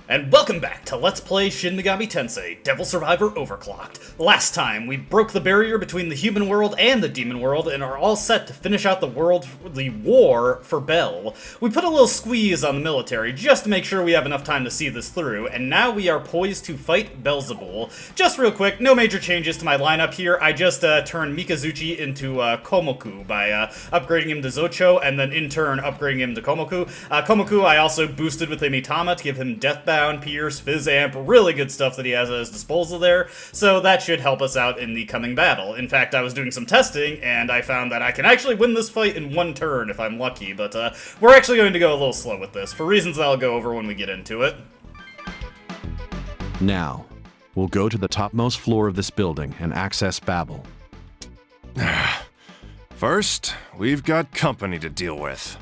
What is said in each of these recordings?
And welcome back to Let's Play Shin Megami Tensei, Devil Survivor Overclocked. Last time, we broke the barrier between the human world and the demon world and are all set to finish out the war for Bell. We put a little squeeze on the military just to make sure we have enough time to see this through, and now we are poised to fight Beelzebul. Just real quick, no major changes to my lineup here. I just turned Mikazuchi into Komoku by upgrading him to Zocho, and then in turn upgrading him to Komoku. Komoku I also boosted with a Mitama to give him Deathbound, Pierce, Fizz Amp, really good stuff that he has at his disposal there, so that should help us out in the coming battle. In fact, I was doing some testing, and I found that I can actually win this fight in one turn if I'm lucky, but we're actually going to go a little slow with this, for reasons that I'll go over when we get into it. Now, we'll go to the topmost floor of this building and access Babel. First, we've got company to deal with.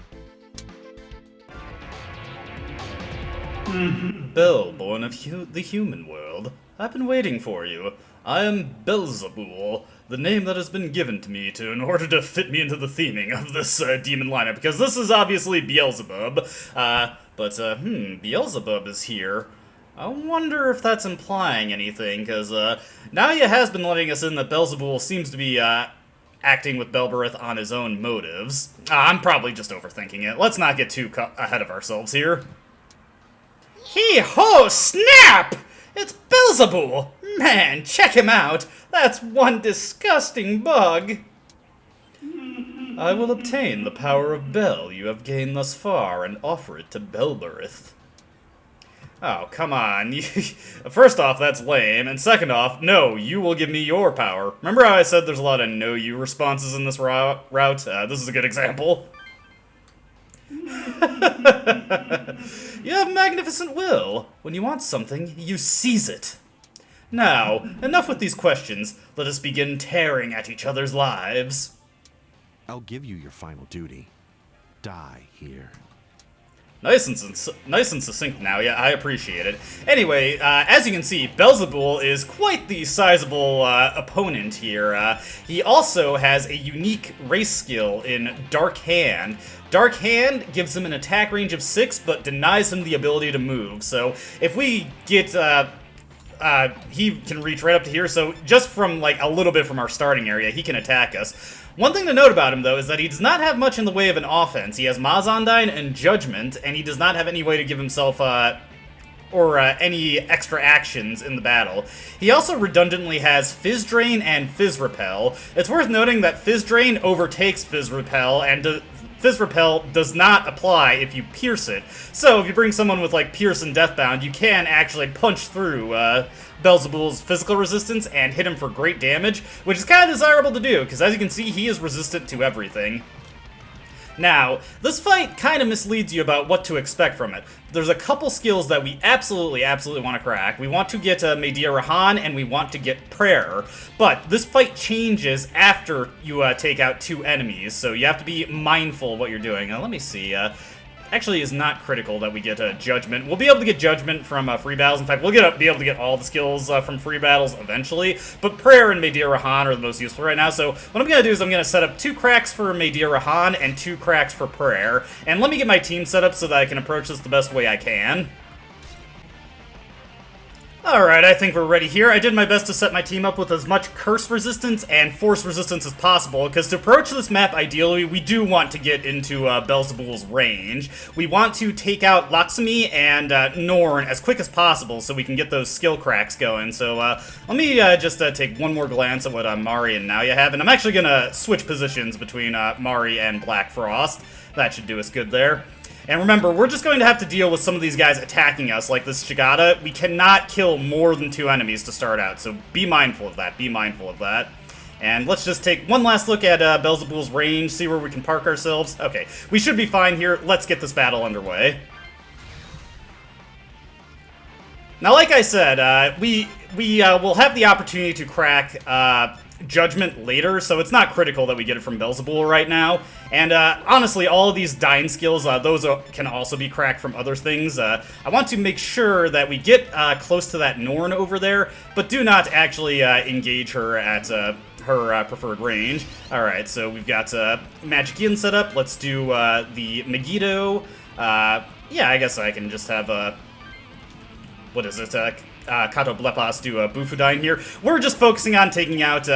Bell, born of the human world. I've been waiting for you. I am Beelzebul, the name that has been given to me in order to fit me into the theming of this demon lineup, because this is obviously Beelzebub, but Beelzebub is here. I wonder if that's implying anything, because Nadia has been letting us in that Beelzebul seems to be acting with Belberith on his own motives. I'm probably just overthinking it. Let's not get too ahead of ourselves here. Hee-ho, snap! It's Beelzebul! Man, check him out! That's one disgusting bug! I will obtain the power of Bel you have gained thus far and offer it to Belberith. Oh, come on. First off, that's lame, and second off, no, you will give me your power. Remember how I said there's a lot of no-you responses in this route? This is a good example. You have magnificent will. When you want something, you seize it. Now, enough with these questions. Let us begin tearing at each other's lives. I'll give you your final duty. Die here. Nice and succinct now, yeah, I appreciate it. Anyway, as you can see, Beelzebul is quite the sizable opponent here. He also has a unique race skill in Dark Hand. Dark Hand gives him an attack range of 6, but denies him the ability to move. So if we get, he can reach right up to here, so just from, like, a little bit from our starting area, he can attack us. One thing to note about him, though, is that he does not have much in the way of an offense. He has Mazandyne and Judgment, and he does not have any way to give himself, any extra actions in the battle. He also redundantly has Fizz Drain and Fizz Repel. It's worth noting that Fizz Drain overtakes Fizz Repel, and Fizz Repel does not apply if you pierce it. So if you bring someone with, like, Pierce and Deathbound, you can actually punch through Beelzebul's physical resistance and hit him for great damage, which is kind of desirable to do, because as you can see, he is resistant to everything. Now, this fight kind of misleads you about what to expect from it. There's a couple skills that we absolutely want to crack. We want to get Medea Rahan, and we want to get Prayer. But this fight changes after you take out 2 enemies, so you have to be mindful of what you're doing. Now, let me see. Actually, is not critical that we get Judgment. We'll be able to get Judgment from free battles. In fact, we'll be able to get all the skills from free battles eventually. But Prayer and Medea Rahan are the most useful right now. So what I'm going to do is I'm going to set up 2 cracks for Medea Rahan and 2 cracks for Prayer. And let me get my team set up so that I can approach this the best way I can. Alright, I think we're ready here. I did my best to set my team up with as much curse resistance and force resistance as possible, because to approach this map, ideally, we do want to get into Beelzebul's range. We want to take out Lakshmi and Norn as quick as possible so we can get those skill cracks going. So let me just take one more glance at what Mari and Naoya have, and I'm actually going to switch positions between Mari and Black Frost. That should do us good there. And remember, we're just going to have to deal with some of these guys attacking us, like this Shigata. We cannot kill more than 2 enemies to start out, so be mindful of that, And let's just take one last look at Beelzebul's range, see where we can park ourselves. Okay, we should be fine here. Let's get this battle underway. Now, like I said, we will have the opportunity to crack Judgment later, so it's not critical that we get it from Beelzebul right now. And honestly, all of these dying skills, those can also be cracked from other things. I want to make sure that we get close to that Norn over there, but do not actually engage her at her preferred range. Alright, so we've got Magic Ian set up. Let's do the Megiddo. Yeah, I guess I can just have what is it, Kato Blepas do Bufudyne here. We're just focusing on taking out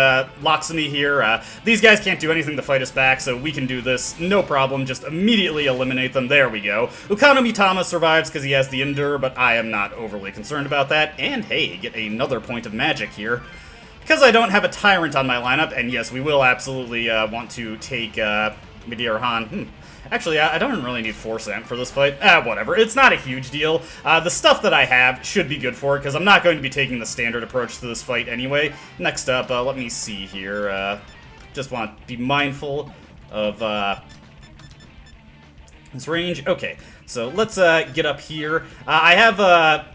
Loxony here. These guys can't do anything to fight us back, so we can do this, no problem, just immediately eliminate them. There we go. Ukano Mitama survives because he has the Endure, but I am not overly concerned about that. And hey, get another point of magic here. Because I don't have a Tyrant on my lineup, and yes, we will absolutely want to take Midir Han. Actually, I don't really need Force Amp for this fight. Whatever. It's not a huge deal. The stuff that I have should be good for it, because I'm not going to be taking the standard approach to this fight anyway. Next up, let me see here. Just want to be mindful of this range. Okay, so let's get up here. I have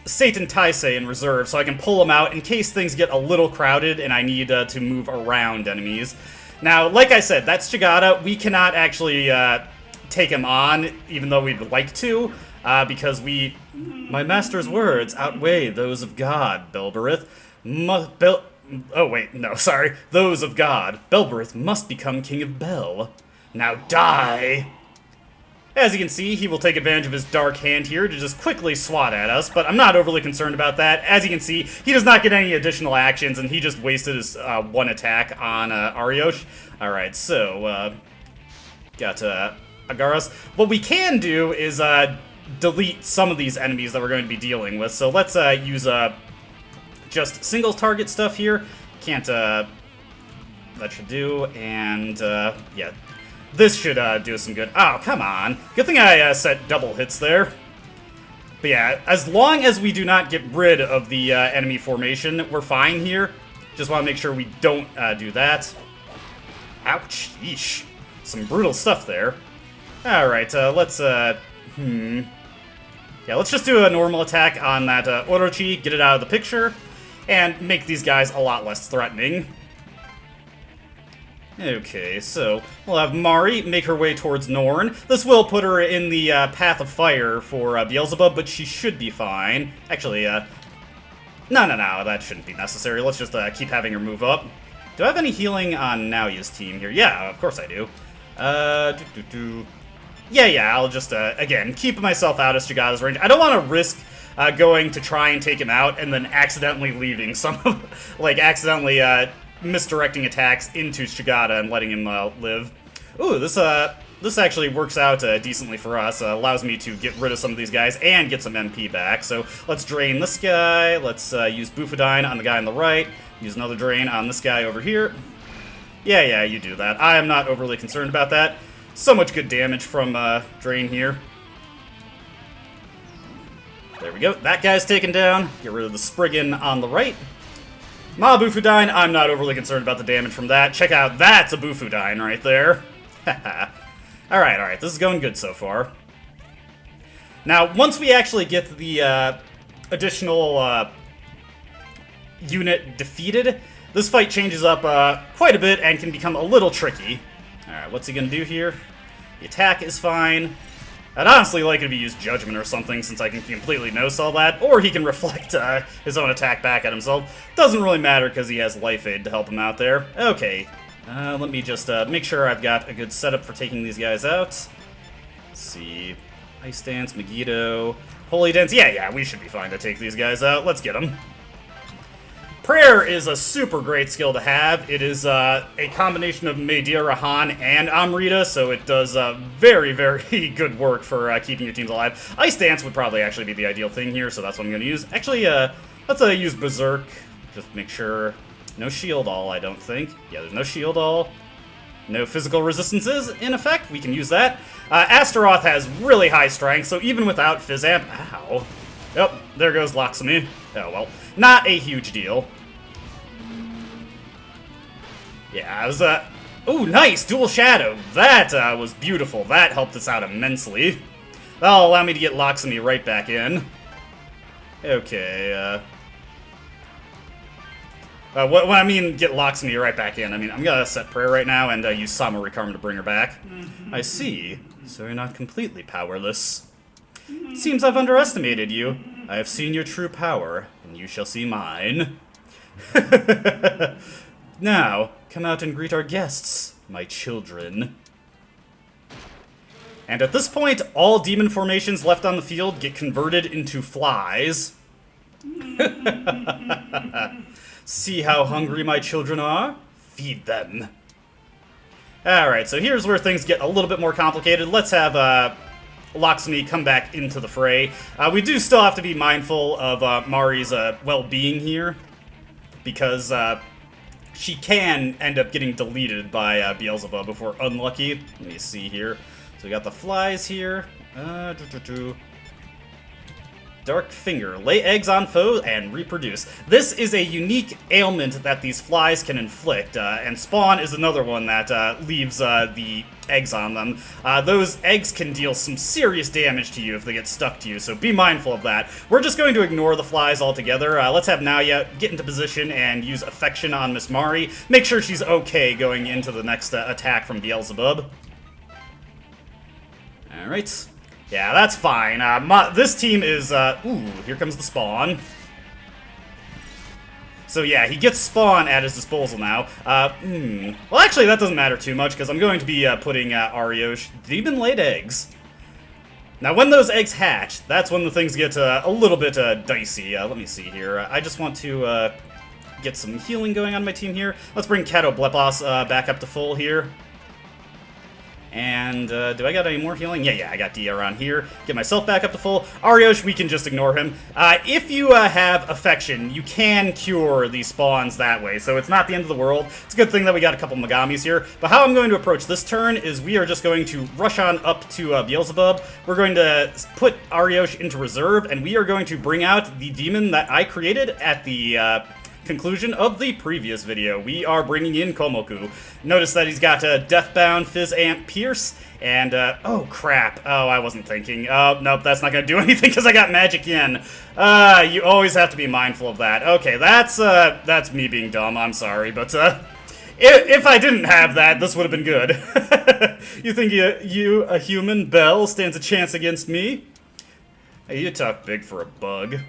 Satan Taisei in reserve, so I can pull him out in case things get a little crowded and I need to move around enemies. Now, like I said, that's Chigata. We cannot actually take him on, even though we'd like to, because my master's words outweigh those of God, Belberith. Oh, wait, no, sorry. Those of God. Belberith must become King of Bel. Now die! As you can see, he will take advantage of his Dark Hand here to just quickly swat at us, but I'm not overly concerned about that. As you can see, he does not get any additional actions, and he just wasted his one attack on Ariosh. Alright, so, got Agaras. What we can do is delete some of these enemies that we're going to be dealing with, so let's use just single target stuff here. Can't, that should do, and, yeah. This should do some good. Oh, come on. Good thing I set double hits there. But yeah, as long as we do not get rid of the enemy formation, we're fine here. Just want to make sure we don't do that. Ouch. Yeesh. Some brutal stuff there. Alright, let's, Yeah, let's just do a normal attack on that Orochi, get it out of the picture, and make these guys a lot less threatening. Okay, so we'll have Mari make her way towards Norn. This will put her in the path of fire for Beelzebub, but she should be fine. Actually, no, that shouldn't be necessary. Let's just keep having her move up. Do I have any healing on Naoya's team here? Yeah, of course I do. Yeah, I'll just, again, keep myself out of Chigata's range. I don't want to risk going to try and take him out and then accidentally leaving some of, like, accidentally, misdirecting attacks into Chigata and letting him live. Ooh, this actually works out decently for us. Allows me to get rid of some of these guys and get some MP back. So let's drain this guy. Let's use Bufudyne on the guy on the right. Use another drain on this guy over here. Yeah, you do that. I am not overly concerned about that. So much good damage from drain here. There we go. That guy's taken down. Get rid of the Spriggan on the right. Ma Bufudyne, I'm not overly concerned about the damage from that. Check out, that's a Bufudyne right there. Alright, this is going good so far. Now, once we actually get the additional unit defeated, this fight changes up quite a bit and can become a little tricky. Alright, what's he gonna do here? The attack is fine. I'd honestly like it if he used Judgment or something, since I can completely no-sell that, or he can reflect his own attack back at himself. Doesn't really matter, because he has Life Aid to help him out there. Okay, let me just make sure I've got a good setup for taking these guys out. Let's see, Ice Dance, Megiddo, Holy Dance. Yeah, we should be fine to take these guys out. Let's get them. Prayer is a super great skill to have. It is a combination of Medira Han and Amrita, so it does very, very good work for keeping your teams alive. Ice Dance would probably actually be the ideal thing here, so that's what I'm going to use. Actually, let's use Berserk, just make sure. No Shield All, I don't think. Yeah, there's no Shield All. No physical resistances in effect. We can use that. Astaroth has really high strength, so even without Fizzamp... Ow. Yep, there goes Loxony. Oh, well. Not a huge deal. Yeah, it was, ooh, nice! Dual Shadow! That, was beautiful. That helped us out immensely. That'll allow me to get Loxony right back in. Okay, when I mean get Loxony right back in, I mean, I'm gonna set Prayer right now and use Samurai Karma to bring her back. I see. So you're not completely powerless. Seems I've underestimated you. I have seen your true power, and you shall see mine. Now, come out and greet our guests, my children. And at this point, all demon formations left on the field get converted into flies. See how hungry my children are? Feed them. Alright, so here's where things get a little bit more complicated. Let's have Loxony come back into the fray. We do still have to be mindful of Mari's well-being here, because she can end up getting deleted by Beelzebub if we're unlucky. Let me see here. So we got the flies here. Dark Finger. Lay eggs on foes and reproduce. This is a unique ailment that these flies can inflict, and Spawn is another one that leaves the eggs on them. Those eggs can deal some serious damage to you if they get stuck to you, so be mindful of that. We're just going to ignore the flies altogether. Let's have Naoya get into position and use Affection on Miss Mari. Make sure she's okay going into the next attack from Beelzebub. Alright. Yeah, that's fine. This team is, ooh, here comes the Spawn. So yeah, he gets Spawn at his disposal now. Well, actually, that doesn't matter too much, because I'm going to be putting Ariosh demon-laid eggs. Now, when those eggs hatch, that's when the things get a little bit dicey. Let me see here. I just want to get some healing going on my team here. Let's bring Kato Blepos back up to full here. And, do I got any more healing? Yeah, I got DR on here. Get myself back up to full. Ariosh, we can just ignore him. If you have Affection, you can cure these spawns that way, so it's not the end of the world. It's a good thing that we got a couple Megamis here. But how I'm going to approach this turn is we are just going to rush on up to Beelzebub. We're going to put Ariosh into reserve, and we are going to bring out the demon that I created at the conclusion of the previous video. We are bringing in Komoku. Notice that he's got Deathbound, Fizz Amp, Pierce, and, oh crap. Oh, I wasn't thinking. Oh, nope, that's not gonna do anything because I got Magic Yin. You always have to be mindful of that. Okay, that's me being dumb, I'm sorry, but, if I didn't have that, this would have been good. You think you, a human, Belle, stands a chance against me? Hey, you talk big for a bug.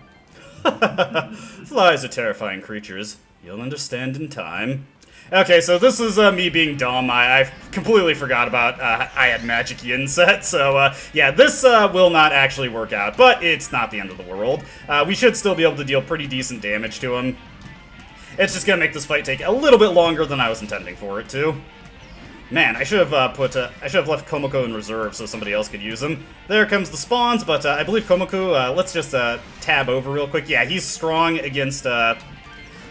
Flies are terrifying creatures. You'll understand in time. Okay, so this is me being dumb. I completely forgot about I had Magic Yin set, so yeah, this will not actually work out, but it's not the end of the world. We should still be able to deal pretty decent damage to him. It's just gonna make this fight take a little bit longer than I was intending for it to. Man, I should have I should have left Komoko in reserve so somebody else could use him. There comes the spawns, but I believe Komoku, let's just tab over real quick. Yeah, he's strong against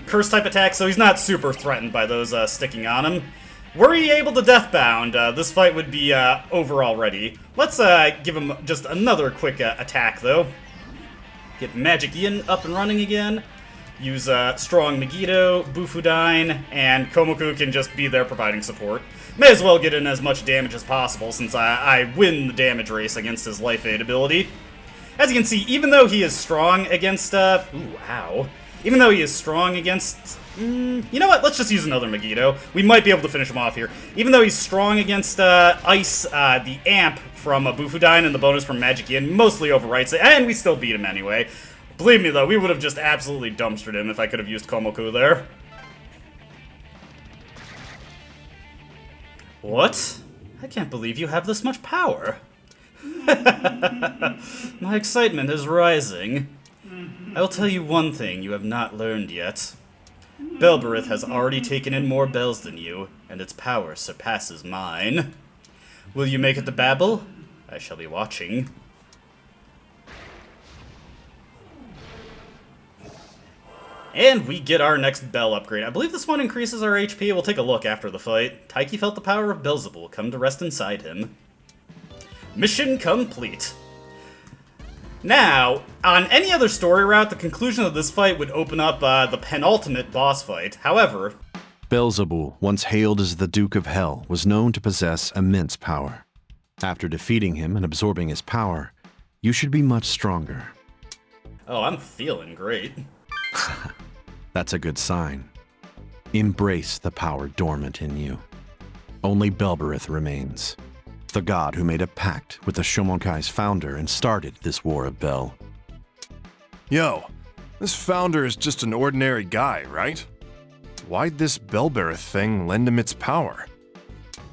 curse type attacks, so he's not super threatened by those sticking on him. Were he able to Deathbound, this fight would be over already. Let's give him just another quick attack, though. Get Magic Yin up and running again. Use Strong Megiddo, Bufudine, and Komoku can just be there providing support. May as well get in as much damage as possible since I win the damage race against his Life Aid ability. As you can see, even though he is strong against, ooh, ow. Even though he is strong against, you know what, let's just use another Megiddo. We might be able to finish him off here. Even though he's strong against Ice, the Amp from Bufudine and the bonus from Magic Yin mostly overwrites it, and we still beat him anyway. Believe me, though, we would have just absolutely dumpstered him if I could have used Komoku there. What? I can't believe you have this much power. My excitement is rising. I will tell you one thing you have not learned yet. Belberith has already taken in more bells than you, and its power surpasses mine. Will you make it to Babel? I shall be watching. And we get our next Bell upgrade. I believe this one increases our HP. We'll take a look after the fight. Taiki felt the power of Beelzebul come to rest inside him. Mission complete. Now, on any other story route, the conclusion of this fight would open up the penultimate boss fight. However, Beelzebul, once hailed as the Duke of Hell, was known to possess immense power. After defeating him and absorbing his power, you should be much stronger. oh, I'm feeling great. That's a good sign. Embrace the power dormant in you. Only Belberith remains, the god who made a pact with the Shomonkai's founder and started this War of Bel. Yo, this founder is just an ordinary guy, right? Why'd this Belberith thing lend him its power?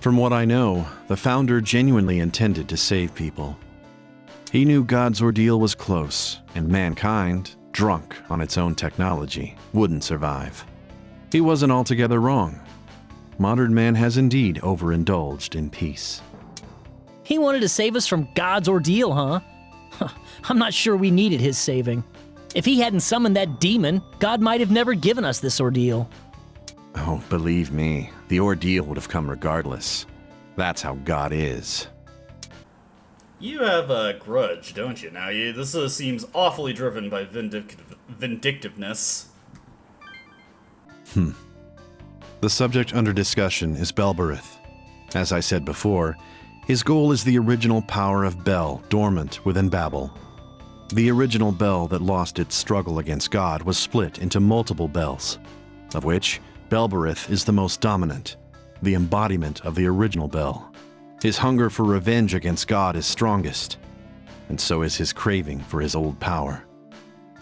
From what I know, the founder genuinely intended to save people. He knew God's ordeal was close, and mankind, drunk on its own technology, wouldn't survive. He wasn't altogether wrong. Modern man has indeed overindulged in peace. He wanted to save us from God's ordeal, huh? I'm not sure we needed his saving. If he hadn't summoned that demon, God might have never given us this ordeal. Oh, believe me, the ordeal would have come regardless. That's how God is. You have a grudge, don't you? Now, this seems awfully driven by vindictiveness. The subject under discussion is Belberith. As I said before, his goal is the original power of Bel dormant within Babel. The original Bel that lost its struggle against God was split into multiple Bels, of which Belberith is the most dominant, the embodiment of the original Bel. His hunger for revenge against God is strongest, and so is his craving for his old power.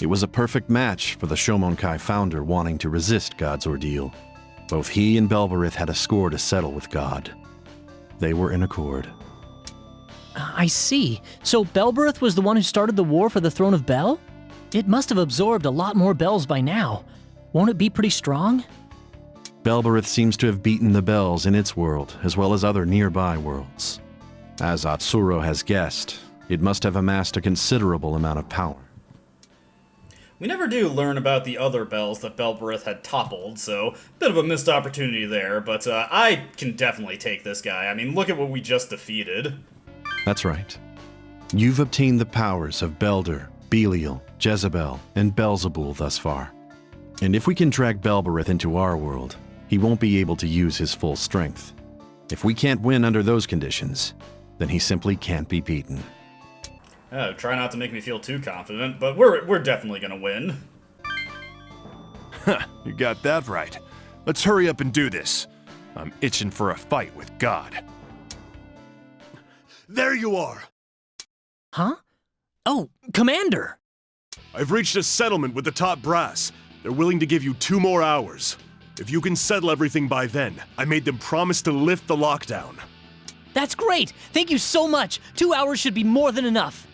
It was a perfect match for the Shomonkai founder wanting to resist God's ordeal. Both he and Belberith had a score to settle with God. They were in accord. I see. So Belberith was the one who started the war for the throne of Bel? It must have absorbed a lot more Bels by now. Won't it be pretty strong? Belberith seems to have beaten the Bels in its world, as well as other nearby worlds. As Atsuro has guessed, it must have amassed a considerable amount of power. We never do learn about the other Bels that Belberith had toppled, so bit of a missed opportunity there, but I can definitely take this guy. I mean, look at what we just defeated. That's right. You've obtained the powers of Belder, Belial, Jezebel, and Beelzebul thus far. And if we can drag Belberith into our world, he won't be able to use his full strength. If we can't win under those conditions, then he simply can't be beaten. Oh, try not to make me feel too confident, but we're definitely gonna win. You got that right. Let's hurry up and do this. I'm itching for a fight with God. There you are! Huh? Oh, Commander! I've reached a settlement with the top brass. They're willing to give you 2 more hours. If you can settle everything by then, I made them promise to lift the lockdown. That's great! Thank you so much! 2 hours should be more than enough.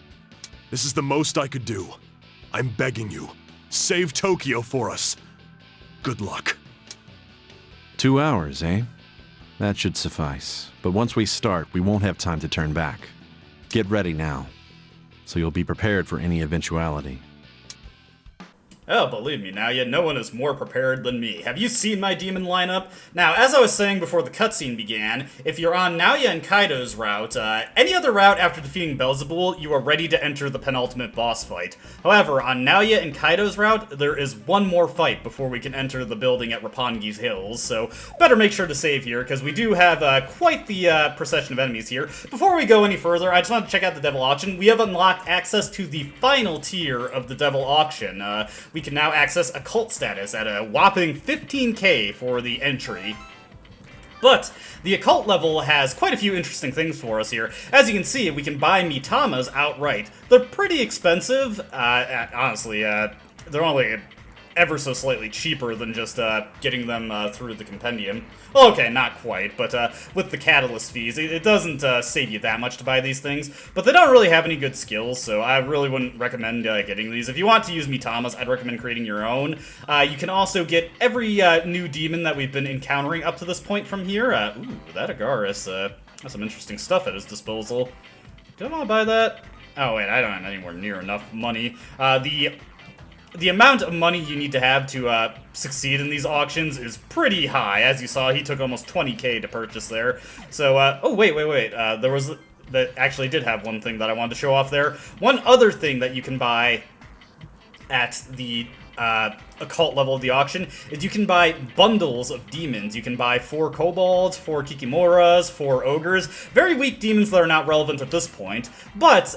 This is the most I could do. I'm begging you. Save Tokyo for us. Good luck. 2 hours, eh? That should suffice. But once we start, we won't have time to turn back. Get ready now, so you'll be prepared for any eventuality. Oh, believe me, now no one is more prepared than me. Have you seen my demon lineup? Now, as I was saying before the cutscene began, if you're on Naoya and Kaido's route, any other route after defeating Beelzebul, you are ready to enter the penultimate boss fight. However, on Naoya and Kaido's route, there is one more fight before we can enter the building at Roppongi's Hills, so better make sure to save here, because we do have quite the procession of enemies here. Before we go any further, I just want to check out the Devil Auction. We have unlocked access to the final tier of the Devil Auction. We can now access occult status at a whopping 15k for the entry. But the occult level has quite a few interesting things for us here. As you can see, we can buy Mitamas outright. They're pretty expensive. Honestly, they're only ever so slightly cheaper than just getting them through the compendium. Well, okay, not quite, but with the catalyst fees, it doesn't save you that much to buy these things, but they don't really have any good skills, so I really wouldn't recommend getting these. If you want to use Mitamas, I'd recommend creating your own. You can also get every new demon that we've been encountering up to this point from here. Ooh, that Agaris has some interesting stuff at his disposal. Do I want to buy that? Oh, wait, I don't have anywhere near enough money. The amount of money you need to have to succeed in these auctions is pretty high. As you saw, he took almost 20k to purchase there. So, oh, wait. There was... That actually did have one thing that I wanted to show off there. One other thing that you can buy at the occult level of the auction is you can buy bundles of demons. You can buy 4 kobolds, 4 kikimoras, 4 ogres. Very weak demons that are not relevant at this point. But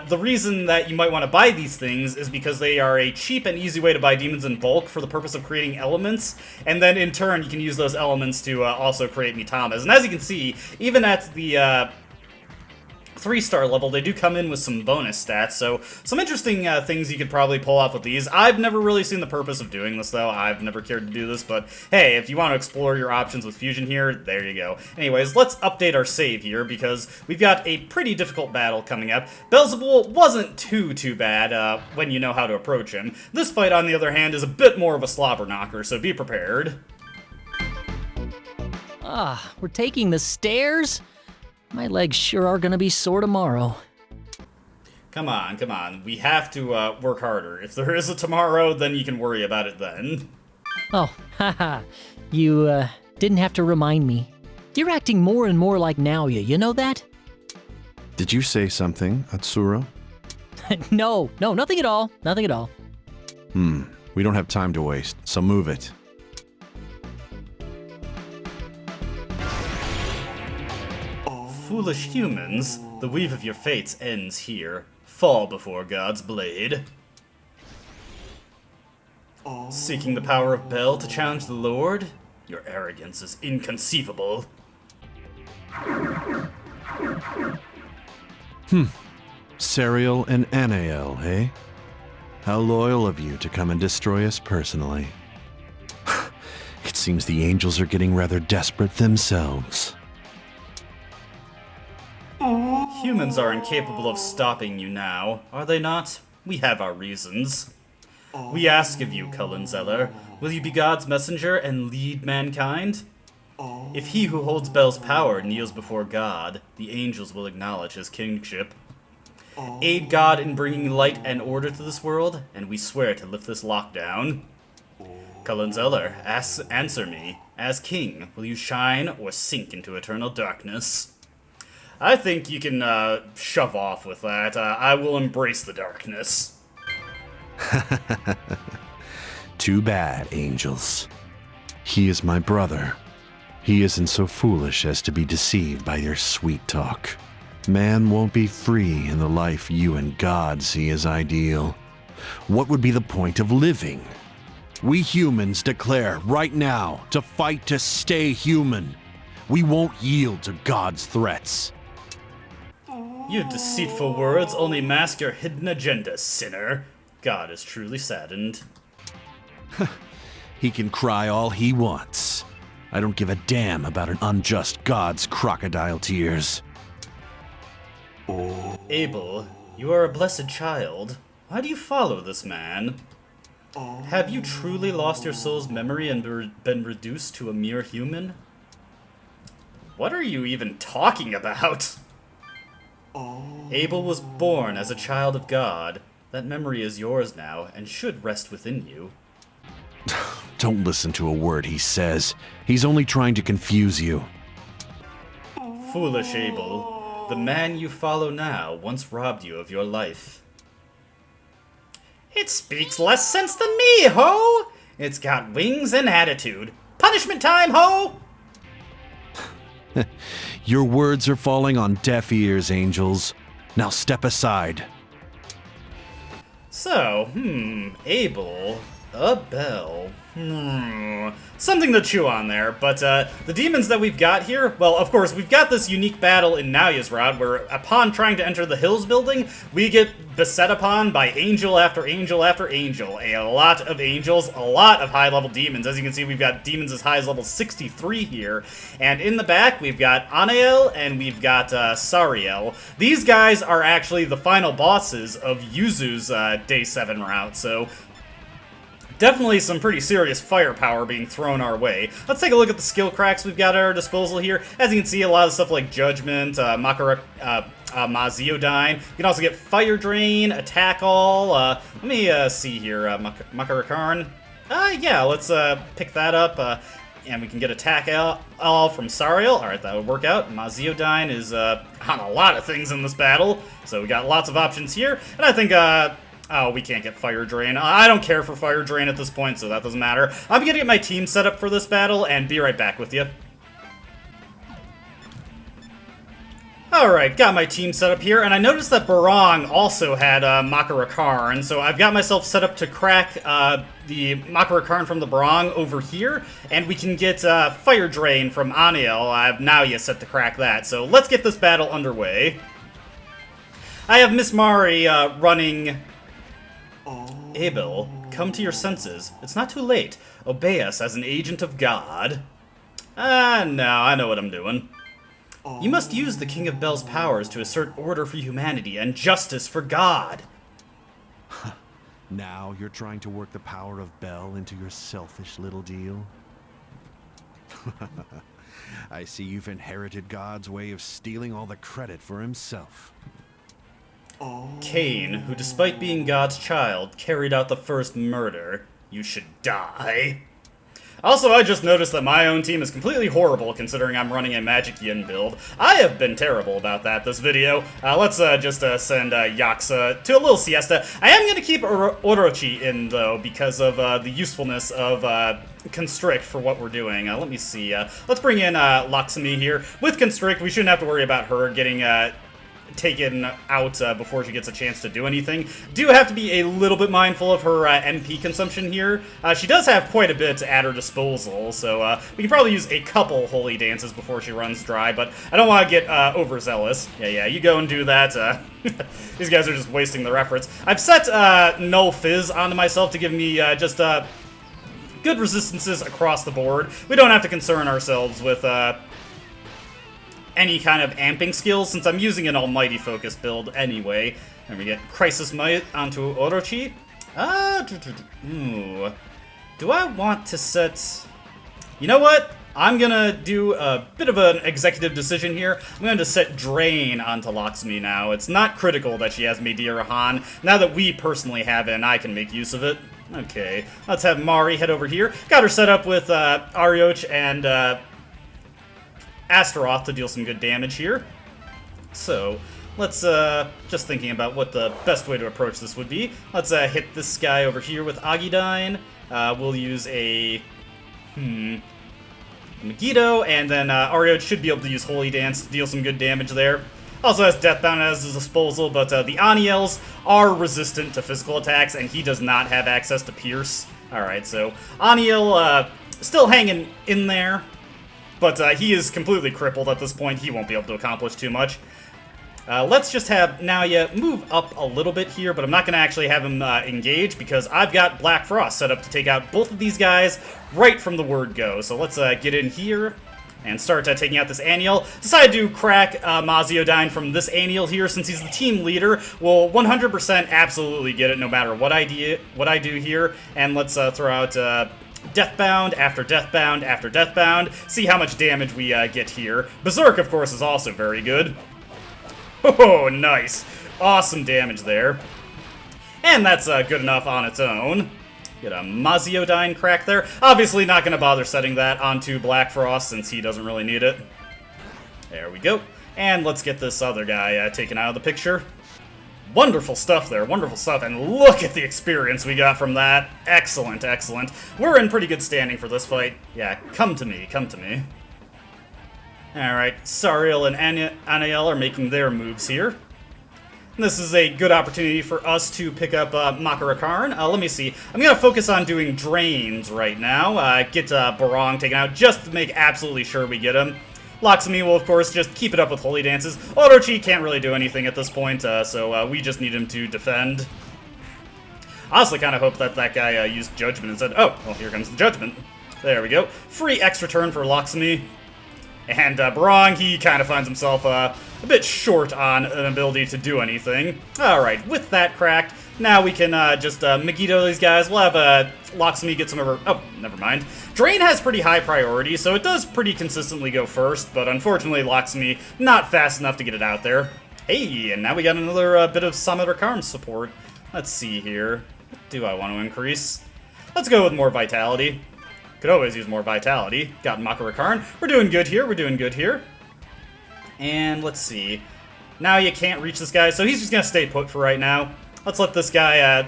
the reason that you might want to buy these things is because they are a cheap and easy way to buy demons in bulk for the purpose of creating elements. And then in turn, you can use those elements to also create Mitamas. And as you can see, even at the 3-star level, they do come in with some bonus stats, so some interesting things you could probably pull off with these. I've never really seen the purpose of doing this, though. I've never cared to do this, but hey, if you want to explore your options with Fusion here, there you go. Anyways, let's update our save here, because we've got a pretty difficult battle coming up. Beelzebul wasn't too bad when you know how to approach him. This fight, on the other hand, is a bit more of a slobber knocker, so be prepared. Ah, we're taking the stairs? My legs sure are gonna be sore tomorrow. Come on, come on. We have to work harder. If there is a tomorrow, then you can worry about it then. Oh, haha. You, didn't have to remind me. You're acting more and more like Naoya, you know that? Did you say something, Atsuro? No, nothing at all. Nothing at all. We don't have time to waste, so move it. Foolish humans, the weave of your fates ends here. Fall before God's blade. Seeking the power of Bel to challenge the Lord? Your arrogance is inconceivable. Sariel and Anael, eh? How loyal of you to come and destroy us personally. It seems the angels are getting rather desperate themselves. Humans are incapable of stopping you now, are they not? We have our reasons. We ask of you, Cullen Zeller, will you be God's messenger and lead mankind? If he who holds Bel's power kneels before God, the angels will acknowledge his kingship. Aid God in bringing light and order to this world, and we swear to lift this lockdown. Cullen Zeller, answer me. As king, will you shine or sink into eternal darkness? I think you can shove off with that. I will embrace the darkness. Too bad, angels. He is my brother. He isn't so foolish as to be deceived by your sweet talk. Man won't be free in the life you and God see as ideal. What would be the point of living? We humans declare right now to fight to stay human. We won't yield to God's threats. Your deceitful words only mask your hidden agenda, sinner. God is truly saddened. He can cry all he wants. I don't give a damn about an unjust God's crocodile tears. Abel, you are a blessed child. Why do you follow this man? Have you truly lost your soul's memory and been reduced to a mere human? What are you even talking about? Abel was born as a child of God. That memory is yours now, and should rest within you. Don't listen to a word he says. He's only trying to confuse you. Foolish Abel, the man you follow now once robbed you of your life. It speaks less sense than me, ho! It's got wings and attitude. Punishment time, ho! Your words are falling on deaf ears, angels. Now step aside. So, Abel, a Bel. Something to chew on there, but the demons that we've got here, well, of course, we've got this unique battle in Naoya's route where upon trying to enter the Hills building, we get beset upon by angel after angel after angel. A lot of angels, a lot of high-level demons. As you can see, we've got demons as high as level 63 here, and in the back, we've got Anael and we've got Sariel. These guys are actually the final bosses of Yuzu's Day 7 route, so definitely some pretty serious firepower being thrown our way. Let's take a look at the skill cracks we've got at our disposal here. As you can see, a lot of stuff like Judgment, Maziodyne. You can also get Fire Drain, Attack All. Let me see here, Makarakarn. Yeah, let's pick that up. And we can get Attack All from Sariel. Alright, that would work out. Maziodyne is on a lot of things in this battle, so we got lots of options here. And I think oh, we can't get Fire Drain. I don't care for Fire Drain at this point, so that doesn't matter. I'm gonna get my team set up for this battle and be right back with you. Alright, got my team set up here, and I noticed that Barong also had Makarakarn, so I've got myself set up to crack the Makarakarn from the Barong over here, and we can get Fire Drain from Anael. I have Naoya set to crack that, so let's get this battle underway. I have Miss Mari running... Abel, come to your senses. It's not too late. Obey us as an agent of God. No, I know what I'm doing. You must use the King of Bel's powers to assert order for humanity and justice for God. Now you're trying to work the power of Bel into your selfish little deal? I see you've inherited God's way of stealing all the credit for himself. Cain, who despite being God's child, carried out the first murder. You should die. Also, I just noticed that my own team is completely horrible considering I'm running a Magic Yin build. I have been terrible about that this video. Let's just send Yaxa to a little siesta. I am going to keep Orochi in, though, because of the usefulness of Constrict for what we're doing. Let me see. Let's bring in Lakshmi here. With Constrict, we shouldn't have to worry about her getting... taken out before she gets a chance to do anything. Do have to be a little bit mindful of her MP consumption here. She does have quite a bit at her disposal, so we can probably use a couple Holy Dances before she runs dry, but I don't want to get overzealous. Yeah, you go and do that. These guys are just wasting their efforts. I've set Null Fizz onto myself to give me just good resistances across the board. We don't have to concern ourselves with... any kind of amping skills, since I'm using an almighty focus build anyway. And we get Crisis Might onto Orochi. Do I want to set... You know what? I'm gonna do a bit of an executive decision here. I'm going to set Drain onto Lakshmi now. It's not critical that she has Medeira Han. Now that we personally have it and I can make use of it. Okay, let's have Mari head over here. Got her set up with Arioch and... Astaroth to deal some good damage here. So, let's, just thinking about what the best way to approach this would be. Let's, hit this guy over here with Agidine. We'll use a, Megiddo, and then, Arioch should be able to use Holy Dance to deal some good damage there. Also has Deathbound at his disposal, but, the Aniels are resistant to physical attacks, and he does not have access to Pierce. Alright, so, Aniel, still hanging in there. But he is completely crippled at this point. He won't be able to accomplish too much. Let's just have Naoya move up a little bit here, but I'm not going to actually have him engage because I've got Black Frost set up to take out both of these guys right from the word go. So let's get in here and start taking out this Aniel. Decided to crack Maziodine from this Aniel here since he's the team leader. Will 100% absolutely get it no matter what I do here. And let's throw out... Deathbound after Deathbound after Deathbound. See how much damage we get here. Berserk, of course, is also very good. Oh, nice. Awesome damage there. And that's good enough on its own. Get a Maziodine crack there. Obviously not going to bother setting that onto Black Frost since he doesn't really need it. There we go. And let's get this other guy taken out of the picture. Wonderful stuff there, wonderful stuff, and look at the experience we got from that. Excellent, excellent. We're in pretty good standing for this fight. Yeah, come to me, come to me. Alright, Sariel and Anael are making their moves here. This is a good opportunity for us to pick up Makarakarn. Let me see. I'm going to focus on doing drains right now. Get Barong taken out just to make absolutely sure we get him. Lakshmi will, of course, just keep it up with Holy Dances. Orochi can't really do anything at this point, so we just need him to defend. I honestly kind of hope that that guy used Judgment instead. Oh, well, here comes the Judgment. There we go. Free extra turn for Lakshmi. And Barong, he kind of finds himself a bit short on an ability to do anything. Alright, with that cracked, now we can just Megiddo these guys. We'll have Lakshmi get some of her... Oh, never mind. Drain has pretty high priority, so it does pretty consistently go first, but unfortunately Lakshmi not fast enough to get it out there. Hey, and now we got another bit of Samadar Karm support. Let's see here. What do I want to increase? Let's go with more Vitality. Could always use more Vitality. Got Makarakarn. We're doing good here, we're doing good here. And let's see. Now you can't reach this guy, so he's just going to stay put for right now. Let's let this guy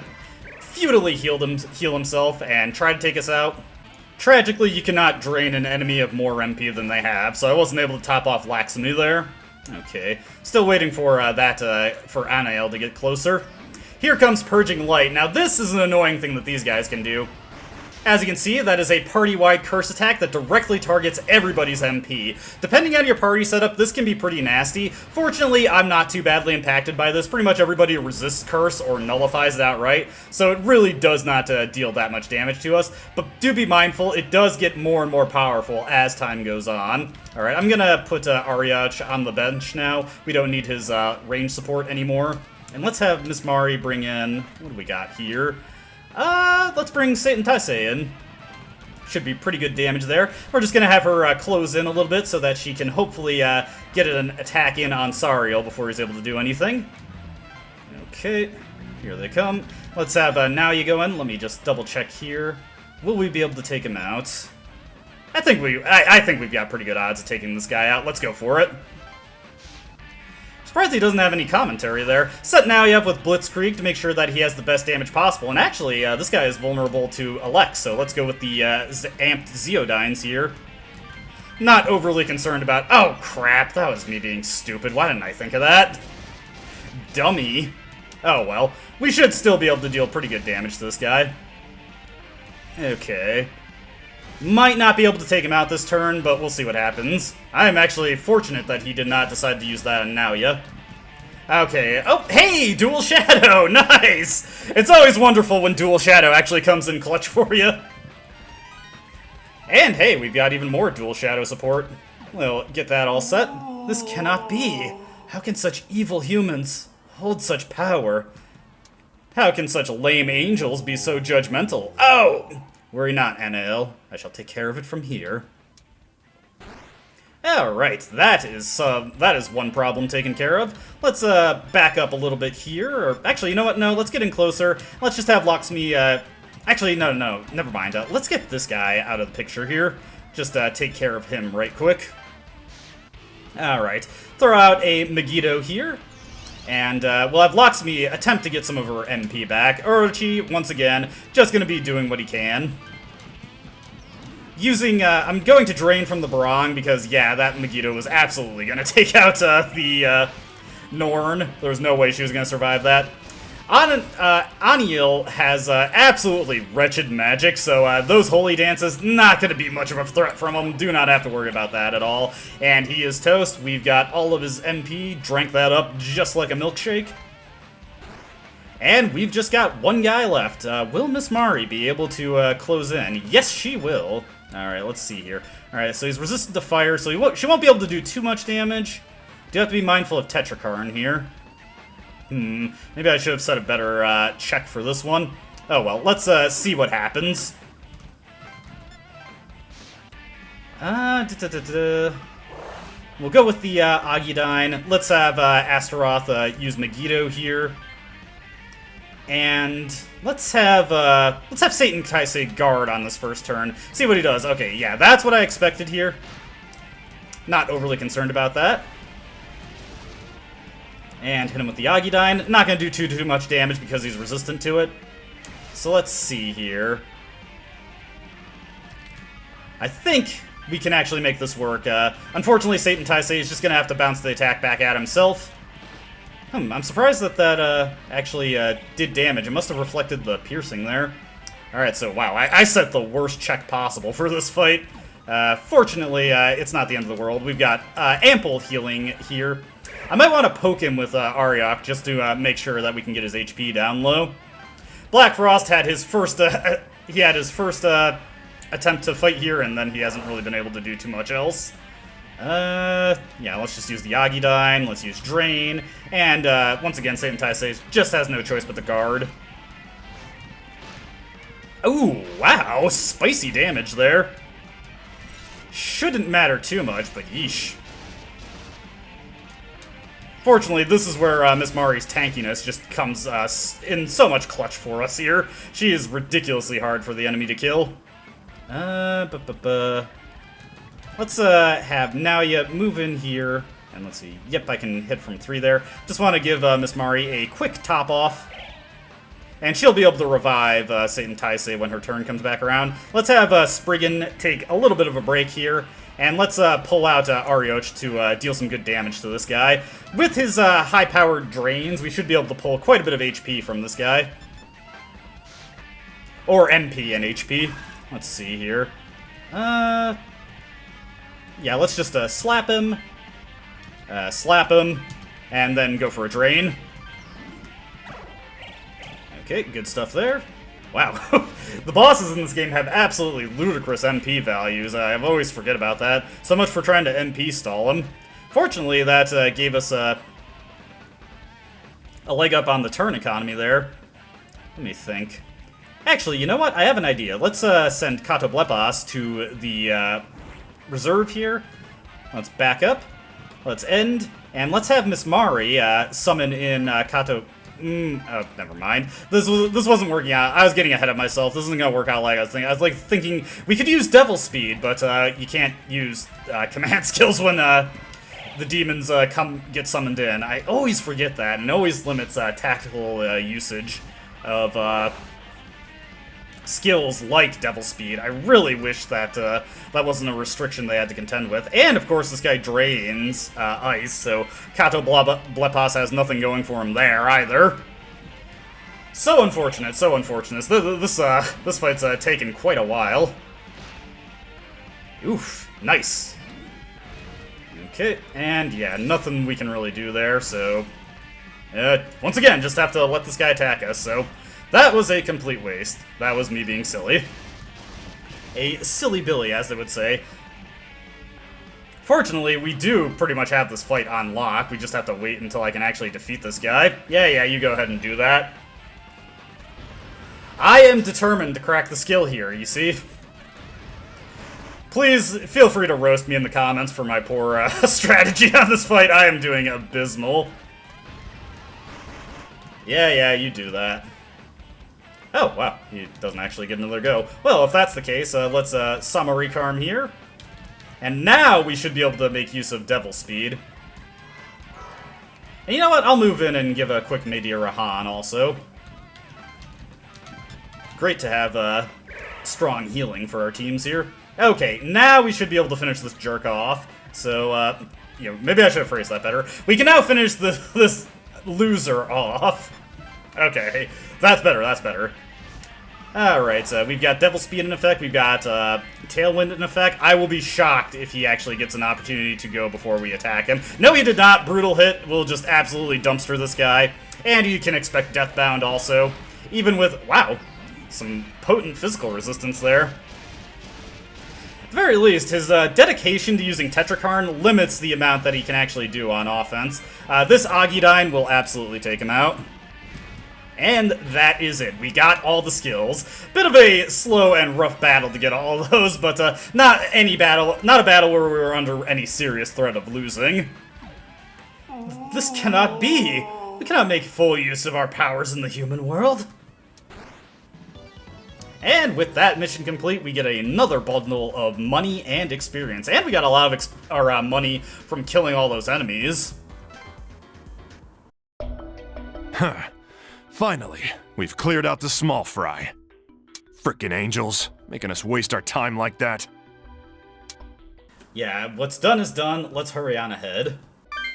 futilely heal himself and try to take us out. Tragically, you cannot drain an enemy of more MP than they have, so I wasn't able to top off Lakshmi there. Okay, still waiting for for Anael to get closer. Here comes Purging Light. Now this is an annoying thing that these guys can do. As you can see, that is a party-wide curse attack that directly targets everybody's MP. Depending on your party setup, this can be pretty nasty. Fortunately, I'm not too badly impacted by this. Pretty much everybody resists curse or nullifies it outright, so it really does not deal that much damage to us. But do be mindful, it does get more and more powerful as time goes on. Alright, I'm gonna put Aryach on the bench now. We don't need his range support anymore. And let's have Miss Mari bring in... what do we got here? Let's bring Satan Taisei in. Should be pretty good damage there. We're just gonna have her close in a little bit so that she can hopefully get an attack in on Sariel before he's able to do anything. Okay, here they come. Let's have Naoya go in. Let me just double check here. Will we be able to take him out? I think we've got pretty good odds of taking this guy out. Let's go for it. Surprised he doesn't have any commentary there. Set Naoya up with Blitzkrieg to make sure that he has the best damage possible. And actually, this guy is vulnerable to Alex, so let's go with the amped Zeodynes here. Not overly concerned about... oh, crap. That was me being stupid. Why didn't I think of that? Dummy. Oh, well. We should still be able to deal pretty good damage to this guy. Okay. Might not be able to take him out this turn, but we'll see what happens. I am actually fortunate that he did not decide to use that on Naoya. Okay. Oh, hey! Dual Shadow! Nice! It's always wonderful when Dual Shadow actually comes in clutch for you. And hey, we've got even more Dual Shadow support. We'll get that all set. This cannot be. How can such evil humans hold such power? How can such lame angels be so judgmental? Oh! Worry not, Anael. I shall take care of it from here. Alright, that is one problem taken care of. Let's back up a little bit here. Or actually, you know what? No, let's get in closer. Let's just have Locksmith... actually, no, never mind. Let's get this guy out of the picture here. Just take care of him right quick. Alright, throw out a Megiddo here. And we'll have Locksmith attempt to get some of her MP back. Orochi, once again, just going to be doing what he can. Using, I'm going to drain from the Barong because, yeah, that Megiddo was absolutely going to take out the Norn. There was no way she was going to survive that. Aniel has absolutely wretched magic, so those holy dances, not going to be much of a threat from him. Do not have to worry about that at all. And he is toast. We've got all of his MP, drank that up just like a milkshake. And we've just got one guy left. Will Miss Mari be able to close in? Yes, she will. Alright, let's see here. Alright, so he's resistant to fire, so she won't be able to do too much damage. Do have to be mindful of Tetrakarn here. Maybe I should have set a better check for this one. Oh well, let's see what happens. We'll go with the Agidyne. Let's have Astaroth use Megiddo here. And let's have Satan Taisei guard on this first turn. See what he does. Okay, yeah, that's what I expected here. Not overly concerned about that. And hit him with the Agidyne. Not going to do too much damage because he's resistant to it. So let's see here. I think we can actually make this work. Unfortunately, Satan Taisei is just going to have to bounce the attack back at himself. I'm surprised that actually did damage. It must have reflected the piercing there. Alright, so wow, I set the worst check possible for this fight. Fortunately, it's not the end of the world. We've got ample healing here. I might want to poke him with Aryach just to make sure that we can get his HP down low. Black Frost had his first attempt to fight here, and then he hasn't really been able to do too much else. Yeah, let's just use the Agidyne, let's use Drain, and once again, Satan Taisei just has no choice but to guard. Ooh, wow, spicy damage there. Shouldn't matter too much, but yeesh. Fortunately, this is where Miss Mari's tankiness just comes in so much clutch for us here. She is ridiculously hard for the enemy to kill. Let's have Naoya move in here. And let's see. Yep, I can hit from 3 there. Just want to give Miss Mari a quick top off. And she'll be able to revive Satan Taisei when her turn comes back around. Let's have Spriggan take a little bit of a break here. And let's pull out Aryach to deal some good damage to this guy. With his high-powered drains, we should be able to pull quite a bit of HP from this guy. Or MP and HP. Let's see here. Yeah, let's just slap him, and then go for a drain. Okay, good stuff there. Wow, the bosses in this game have absolutely ludicrous MP values. I always forget about that. So much for trying to MP stall them. Fortunately, that gave us a leg up on the turn economy there. Let me think. Actually, you know what? I have an idea. Let's send Kato Blepas to the reserve here. Let's back up. Let's end. And let's have Miss Mari summon in Kato... oh, never mind. This wasn't working out. I was getting ahead of myself. This isn't gonna work out like I was thinking. I was like thinking we could use Devil Speed, but you can't use command skills when the demons get summoned in. I always forget that, and it always limits tactical usage of skills like Devil Speed. I really wish that that wasn't a restriction they had to contend with. And of course, this guy drains ice, so Kato Blepas has nothing going for him there either. So unfortunate, so unfortunate. This fight's taken quite a while. Oof, nice. Okay, and yeah, nothing we can really do there, so... once again, just have to let this guy attack us, so... That was a complete waste. That was me being silly. A silly Billy, as they would say. Fortunately, we do pretty much have this fight on lock. We just have to wait until I can actually defeat this guy. Yeah, you go ahead and do that. I am determined to crack the skill here, you see? Please feel free to roast me in the comments for my poor strategy on this fight. I am doing abysmal. Yeah, you do that. Oh, wow, he doesn't actually get another go. Well, if that's the case, let's summary Karm here. And now we should be able to make use of Devil Speed. And you know what? I'll move in and give a quick Media Rahan also. Great to have strong healing for our teams here. Okay, now we should be able to finish this jerk off. So, you know, maybe I should have phrased that better. We can now finish this loser off. Okay, that's better, that's better. Alright, so we've got Devil Speed in effect, we've got Tailwind in effect. I will be shocked if he actually gets an opportunity to go before we attack him. No, he did not. Brutal hit. We'll just absolutely dumpster this guy. And you can expect Deathbound also. Even with, wow, some potent physical resistance there. At the very least, his dedication to using Tetrakarn limits the amount that he can actually do on offense. This Agidine will absolutely take him out. And that is it. We got all the skills. Bit of a slow and rough battle to get all of those, but not a battle where we were under any serious threat of losing. This cannot be. We cannot make full use of our powers in the human world. And with that mission complete, we get another bundle of money and experience. And we got a lot of our money from killing all those enemies. Huh. Finally, we've cleared out the small fry. Frickin' angels, making us waste our time like that. Yeah, what's done is done. Let's hurry on ahead.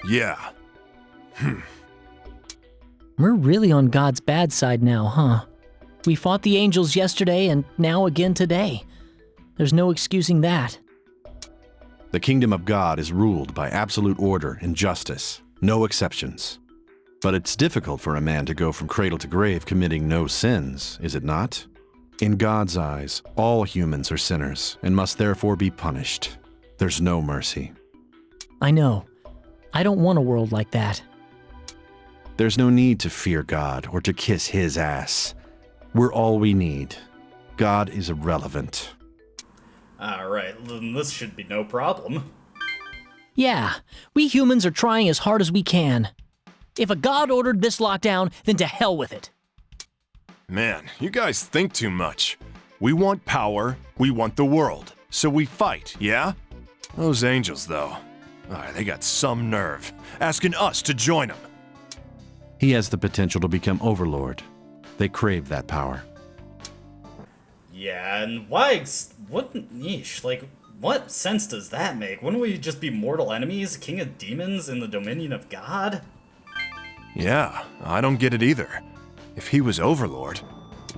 Yeah. We're really on God's bad side now, huh? We fought the angels yesterday and now again today. There's no excusing that. The kingdom of God is ruled by absolute order and justice, no exceptions. But it's difficult for a man to go from cradle to grave committing no sins, is it not? In God's eyes, all humans are sinners and must therefore be punished. There's no mercy. I know. I don't want a world like that. There's no need to fear God or to kiss his ass. We're all we need. God is irrelevant. Alright, then this should be no problem. Yeah, we humans are trying as hard as we can. If a god ordered this lockdown, then to hell with it. Man, you guys think too much. We want power, we want the world, so we fight, yeah? Those angels, though, they got some nerve, asking us to join them. He has the potential to become Overlord. They crave that power. Yeah, and why? What niche? Like, what sense does that make? Wouldn't we just be mortal enemies, king of demons in the dominion of God? Yeah, I don't get it either. If he was Overlord,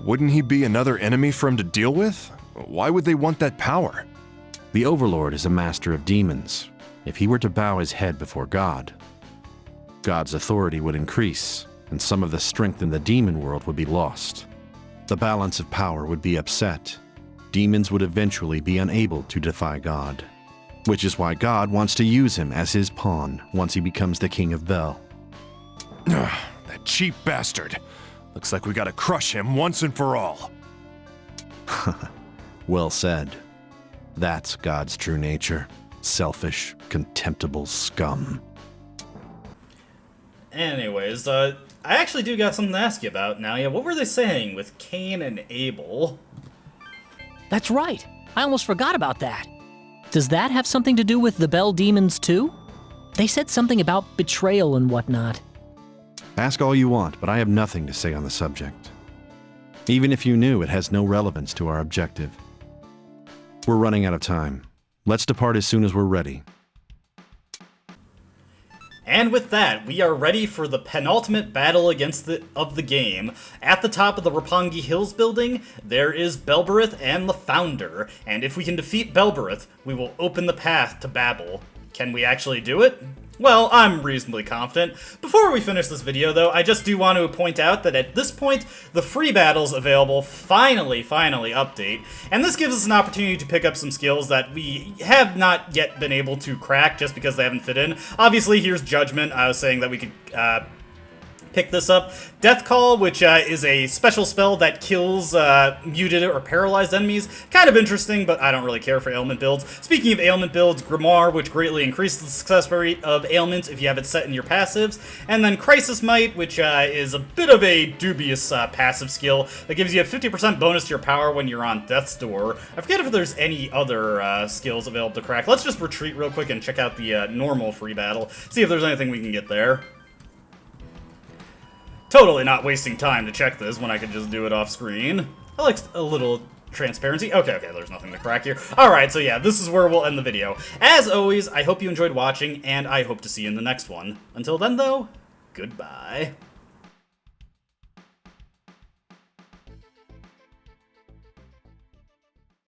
wouldn't he be another enemy for him to deal with? Why would they want that power? The Overlord is a master of demons. If he were to bow his head before God, God's authority would increase, and some of the strength in the demon world would be lost. The balance of power would be upset. Demons would eventually be unable to defy God, which is why God wants to use him as his pawn once he becomes the king of Bel. That cheap bastard. Looks like we gotta crush him once and for all. Well said. That's God's true nature. Selfish, contemptible scum. Anyways, I actually do got something to ask you about now. Yeah, what were they saying with Cain and Abel? That's right. I almost forgot about that. Does that have something to do with the Bell demons too? They said something about betrayal and whatnot. Ask all you want, but I have nothing to say on the subject. Even if you knew, it has no relevance to our objective. We're running out of time. Let's depart as soon as we're ready. And with that, we are ready for the penultimate battle of the game. At the top of the Roppongi Hills building, there is Belberith and the Founder, and if we can defeat Belberith, we will open the path to Babel. Can we actually do it? Well, I'm reasonably confident. Before we finish this video, though, I just do want to point out that at this point, the free battles available finally update, and this gives us an opportunity to pick up some skills that we have not yet been able to crack just because they haven't fit in. Obviously, here's Judgment. I was saying that we could pick this up. Death Call, which is a special spell that kills muted or paralyzed enemies. Kind of interesting, but I don't really care for ailment builds. Speaking of ailment builds, Grimoire, which greatly increases the success rate of ailments if you have it set in your passives. And then Crisis Might, which is a bit of a dubious passive skill that gives you a 50% bonus to your power when you're on Death's Door. I forget if there's any other skills available to crack. Let's just retreat real quick and check out the normal free battle, see if there's anything we can get there. Totally not wasting time to check this when I could just do it off screen. I like a little transparency. Okay, there's nothing to crack here. Alright, so yeah, this is where we'll end the video. As always, I hope you enjoyed watching, and I hope to see you in the next one. Until then, though, goodbye.